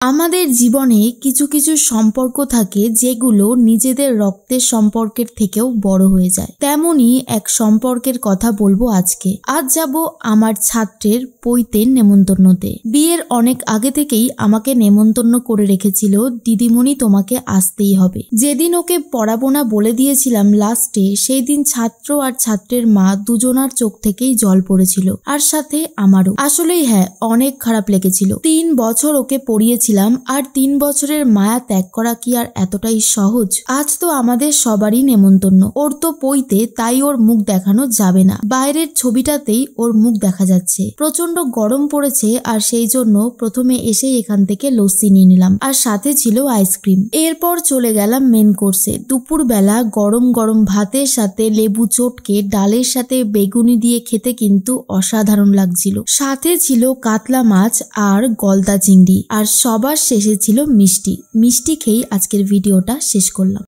আমাদের জীবনে কিছু কিছু সম্পর্ক থাকে যেগুলো নিজেদের রক্তের সম্পর্কের থেকেও বড় হয়ে যায়। তেমনই এক সম্পর্কের কথা বলবো আজকে। আজ যাব আমার ছাত্রের পৈতের নেমন্তন্নতে। বিয়ের অনেক আগে থেকেই আমাকে নেমন্তন্ন করে রেখেছিল, দিদিমণি তোমাকে আসতেই হবে। যেদিন ওকে পড়াবো না বলে দিয়েছিলাম লাস্টে, সেই দিন ছাত্র আর ছাত্রের মা দুজনার চোখ থেকেই জল পড়েছিল, আর সাথে আমারও। আসলেই হ্যাঁ, অনেক খারাপ লেগেছিল। 3 বছর ওকে পড়িয়েছিলাম, আর 3 বছরের মায়া ত্যাগ করা কি আর এতটাই সহজ? আজ তো আমাদের সবারই নেমন্তন্ন। ওর তো পৈতে, তাই ওর মুখ দেখানো যাবে না। বাইরের ছবিটাতেই ওর মুখ দেখা যাচ্ছে। প্রচন্ড গরম পড়েছে, আর সেই জন্য প্রথমে এসেই এখান থেকে লস্যি নিয়ে নিলাম, আর সাথে ছিল আইসক্রিম। এরপর চলে গেলাম মেন কোর্সে। দুপুর বেলা গরম গরম ভাতের সাথে লেবু চটকে ডালের সাথে বেগুনি দিয়ে খেতে কিন্তু অসাধারণ লাগছিল। সাথে ছিল কাতলা মাছ আর গলদা চিংড়ি, আর সবার শেষে ছিল মিষ্টি। মিষ্টি খেয়েই আজকের ভিডিওটা শেষ করলাম।